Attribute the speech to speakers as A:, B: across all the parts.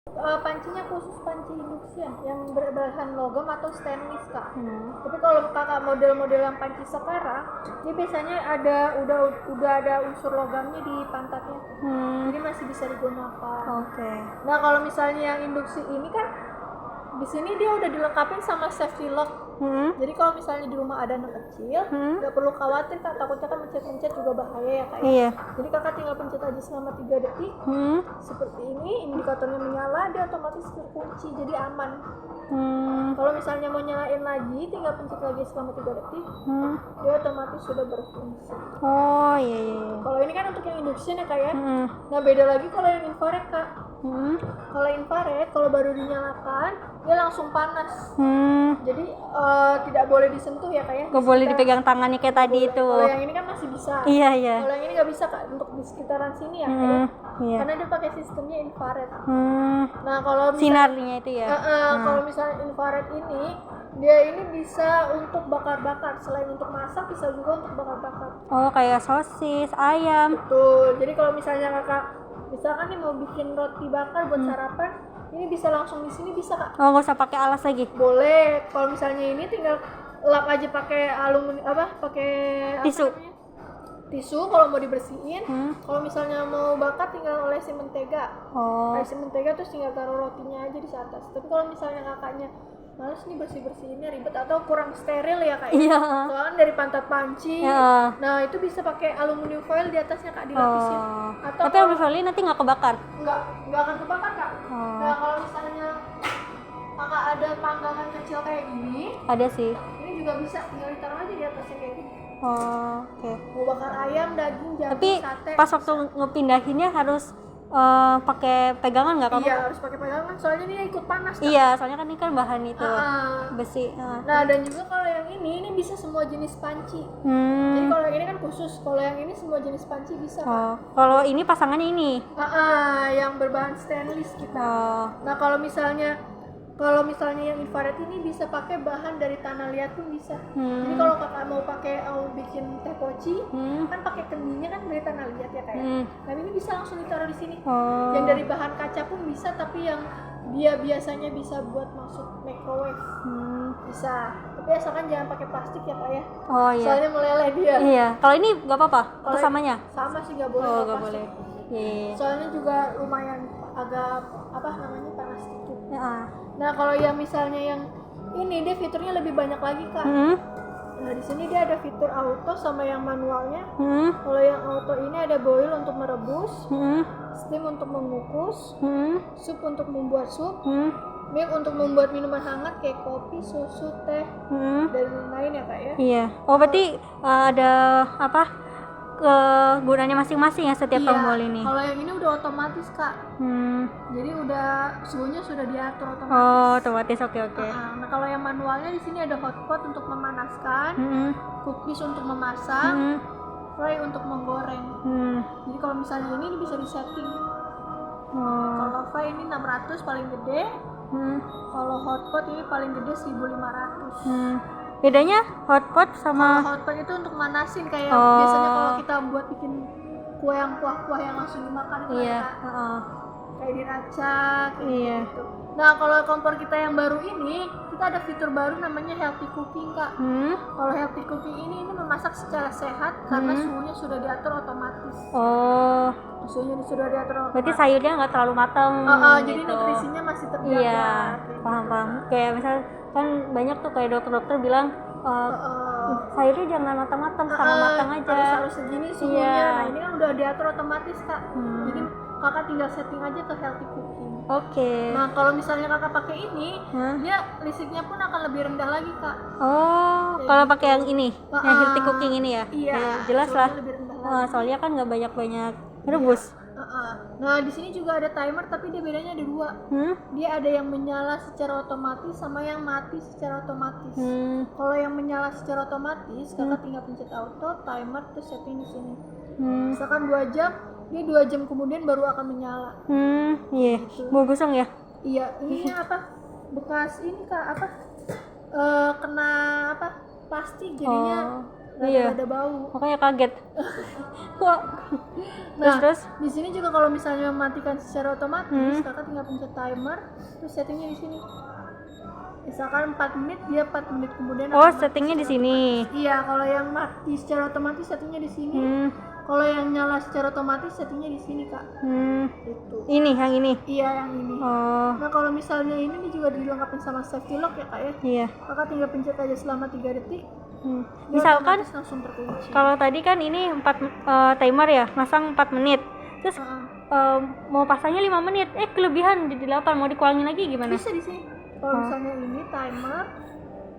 A: Pancinya khusus panci induction yang berbahan logam atau stainless kak. Tapi kalau kakak model-model yang panci sekarang, ini biasanya udah ada unsur logamnya di pantatnya, jadi masih bisa digunakan.
B: Oke.
A: Nah kalau misalnya yang induksi ini kan, di sini dia udah dilengkapin sama safety lock. Jadi kalau misalnya di rumah ada anak kecil, nggak perlu khawatir kak, takutnya kan mencet-mencet juga bahaya ya kak.
B: Iya.
A: Jadi kakak tinggal pencet aja selama 3 detik, seperti ini, indikatornya menyala, dia otomatis terkunci, jadi aman. Kalau misalnya mau nyalain lagi, tinggal pencet lagi selama 3 detik, dia otomatis sudah berfungsi.
B: Oh iya.
A: Kalau ini kan untuk yang induction ya kak ya. Nah beda lagi kalau yang infrared kak. Kalau infrared, kalau baru dinyalakan, dia langsung panas. Jadi tidak boleh disentuh ya kak ya.
B: Gak boleh dipegang tangannya kayak tadi itu.
A: Kalau yang ini kan masih bisa.
B: Iya.
A: Kalau yang ini nggak bisa kak, untuk di sekitaran sini ya kak ya.
B: Iya.
A: Karena dia pakai sistemnya infrared. Nah kalau
B: Sinarnya itu ya.
A: kalau misalnya infrared ini, dia ini bisa untuk bakar-bakar. Selain untuk masak, bisa juga untuk bakar-bakar.
B: Oh kayak sosis, ayam.
A: Betul. Jadi kalau misalnya kakak misalkan nih mau bikin roti bakar buat sarapan, ini bisa langsung di sini bisa kak.
B: Oh nggak usah pakai alas lagi.
A: Boleh. Kalau misalnya ini tinggal lap aja pakai
B: Tisu.
A: Tisu kalau mau dibersihin. Kalau misalnya mau bakar tinggal olesin mentega. Olesin mentega terus tinggal taruh rotinya aja di atas. Tapi kalau misalnya kakaknya males nih bersih-bersihinnya ribet atau kurang steril ya kak.
B: Iya.
A: Soalnya dari pantat panci.
B: Iya.
A: Nah itu bisa pakai aluminium foil di atasnya kak, dilapisin. Atau
B: Tapi aluminium foil nanti nggak kebakar?
A: Nggak akan kebakar kak. Nah kalau misalnya kakak ada panggangan kecil kayak gini,
B: Ada sih.
A: ini juga bisa tinggal ditaruh aja di atasnya kayak gini.
B: Oke.
A: Mau bakar ayam, daging, jagung,
B: Tapi
A: sate.
B: pas waktu ngepindahinnya harus pakai pegangan nggak kamu?
A: Iya harus pakai pegangan, soalnya dia ikut panas kan?
B: Iya, soalnya kan ini kan bahan itu besi.
A: Nah dan juga kalau yang ini bisa semua jenis panci. Jadi kalau yang ini kan khusus, kalau yang ini semua jenis panci bisa kan?
B: Kalau ini pasangannya ini.
A: Yang berbahan stainless kita. Nah kalau misalnya yang infrared ini bisa pakai bahan dari tanah liat pun bisa. Jadi kalau kakak mau bikin teh poci, kan pakai kendinya kan dari tanah liat ya kayak. Nah ini bisa langsung ditaruh di sini. Yang dari bahan kaca pun bisa, tapi yang dia biasanya bisa buat masuk microwave bisa. Tapi asalkan jangan pakai plastik ya kak ya.
B: Iya.
A: Soalnya meleleh dia.
B: Iya. Kalau ini nggak apa-apa? Atau samanya?
A: Sama sih nggak boleh.
B: Nggak boleh. Iya.
A: Soalnya juga lumayan agak panas sedikit. Nah kalau yang misalnya yang ini dia fiturnya lebih banyak lagi kak. Nah di sini dia ada fitur auto sama yang manualnya. Kalau yang auto ini ada boil untuk merebus, steam untuk mengukus, sup untuk membuat sup, milk untuk membuat minuman hangat kayak kopi, susu, teh, dan lain-lain ya kak ya.
B: Iya. Oh berarti ada gunanya masing-masing ya setiap tombol ini.
A: Kalau yang ini udah otomatis kak. Jadi udah suhunya sudah diatur otomatis.
B: Otomatis. Oke.
A: Nah kalau yang manualnya di sini ada hotpot untuk memanaskan, cookies untuk memasak, fry untuk menggoreng. Jadi kalau misalnya ini bisa disetting. Kalau fry ini 600 paling gede. Kalau hotpot ini paling gede 1.500.
B: Bedanya hotpot sama
A: hotpot itu untuk manasin kayak biasanya kalau kita buat bikin kue yang kuah-kuah yang langsung dimakan itu kayak diracak kayak gitu. Nah kalau kompor kita yang baru ini kita ada fitur baru namanya healthy cooking kak. Kalau healthy cooking ini memasak secara sehat karena suhunya sudah diatur otomatis. Suhunya sudah diatur otomatis.
B: Berarti sayurnya nggak terlalu matang.
A: Jadi nutrisinya masih terjaga.
B: Iya, paham. Kayak misal kan banyak tuh kayak dokter-dokter bilang sayurnya jangan matang-matang, setengah matang aja.
A: Harus segini suhunya. Nah ini kan udah diatur otomatis kak. Jadi kakak tinggal setting aja ke healthy cooking.
B: Oke.
A: Nah kalau misalnya kakak pakai ini, dia listriknya pun akan lebih rendah lagi kak.
B: Kalau pakai yang ini, yang healthy cooking ini ya?
A: Iya.
B: Jelas lah.
A: Lebih rendah lagi.
B: Soalnya kan nggak banyak rebus.
A: Nah di sini juga ada timer, tapi dia bedanya ada 2. Dia ada yang menyala secara otomatis sama yang mati secara otomatis. Kalau yang menyala secara otomatis, kakak tinggal pencet auto, timer, terus setting di sini. Misalkan 2 jam, dia 2 jam kemudian baru akan menyala.
B: Iya. Mau gosong ya?
A: Iya. Ininya bekas ini kak kena plastik jadinya
B: Iya.
A: ada bau.
B: Makanya kaget. Kok?
A: Nah,
B: Terus
A: di sini juga kalau misalnya mematikan secara otomatis, kakak tinggal pencet timer, terus settingnya di sini. Misalkan 4 menit, dia 4 menit kemudian
B: oh
A: akan mati
B: settingnya di
A: secara
B: sini.
A: otomatis. Iya, kalau yang mati secara otomatis settingnya di sini. Kalau yang nyala secara otomatis settingnya di sini, Kak. Itu.
B: Ini yang ini.
A: Iya, yang ini.
B: Oh.
A: Nah, kalau misalnya ini juga dilengkapi sama safety lock ya, Kak ya.
B: Iya.
A: Kakak tinggal pencet aja selama 3 detik. Dia
B: Misalkan
A: otomatis langsung terkunci.
B: kalau tadi kan ini 4 timer ya, masang 4 menit. Terus mau pasangnya 5 menit. Kelebihan jadi 8, mau dikurangin lagi gimana?
A: Bisa di sini. Kalau misalnya ini timer,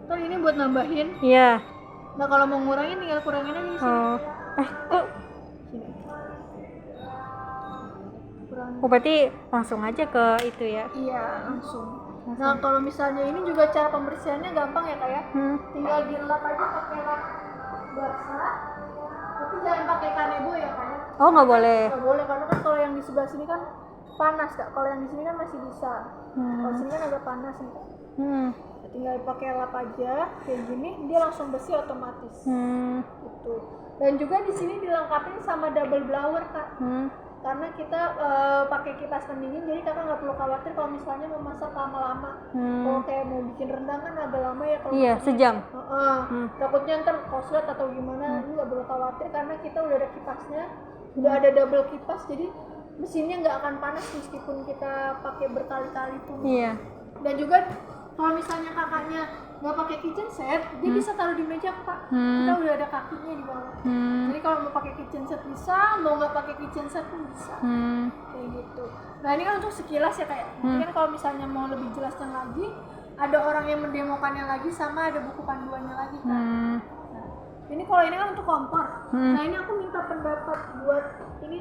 A: kan ini buat nambahin.
B: Iya.
A: Nah, kalau mau ngurangin tinggal kurangin aja di sini.
B: Kok
A: Sini. Kurangin.
B: berarti langsung aja ke itu ya.
A: Iya, langsung. Nah, kalau misalnya ini juga cara pembersihannya gampang ya, Kak ya. Tinggal dilap aja pakai lap basah. Tapi jangan pakai kanebo ya, Kak ya.
B: Oh, nggak boleh.
A: Nggak boleh, karena kan kalau yang di sebelah sini kan panas, Kak. Kalau yang di sini kan masih bisa. Kalau sini kan agak panas nih, Kak. Tinggal pakai lap aja kayak gini, dia langsung bersih otomatis. Gitu. Dan juga di sini dilengkapi sama double blower, Kak. Karena kita pakai kipas pendingin, jadi kakak nggak perlu khawatir kalau misalnya mau masak lama-lama. Kalau kayak mau bikin rendang kan agak lama ya kalau
B: Iya, sejam.
A: Takutnya ntar koslet atau gimana, ini nggak perlu khawatir karena kita udah ada kipasnya, udah ada double kipas, jadi mesinnya nggak akan panas meskipun kita pakai berkali-kali pun.
B: Iya.
A: Dan juga kalau misalnya kakaknya nggak pakai kitchen set, dia bisa taruh di meja, Pak. Kita udah ada kakinya di bawah. Jadi kalau mau pakai kitchen set bisa, mau nggak pakai kitchen set pun bisa. Kayak gitu. Nah, ini kan untuk sekilas ya, kayak. Nanti kan kalau misalnya mau lebih jelasnya lagi, ada orang yang mendemokannya lagi sama ada buku panduannya lagi, kan. Nah, ini kalau ini kan untuk kompor. Nah, ini aku minta pendapat buat ini nih,